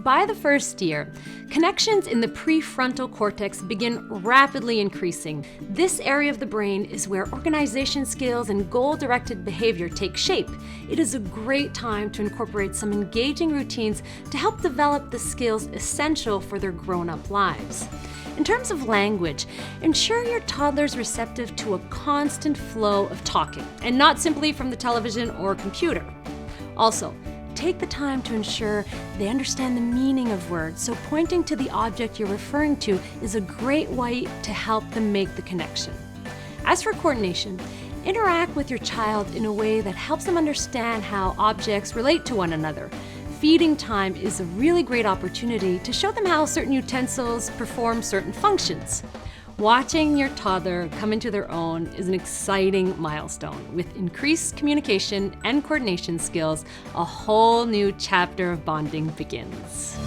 by the first year, connections in the prefrontal cortex begin rapidly increasing. This area of the brain is where organization skills and goal-directed behavior take shape. It is a great time to incorporate some engaging routines to help develop the skills essential for their grown-up lives. In terms of language, ensure your toddler's receptive to a constant flow of talking, and not simply from the television or computer. Also, take the time to ensure they understand the meaning of words, so pointing to the object you're referring to is a great way to help them make the connection. As for coordination, interact with your child in a way that helps them understand how objects relate to one another. Feeding time is a really great opportunity to show them how certain utensils perform certain functions. Watching your toddler come into their own is an exciting milestone. With increased communication and coordination skills, a whole new chapter of bonding begins.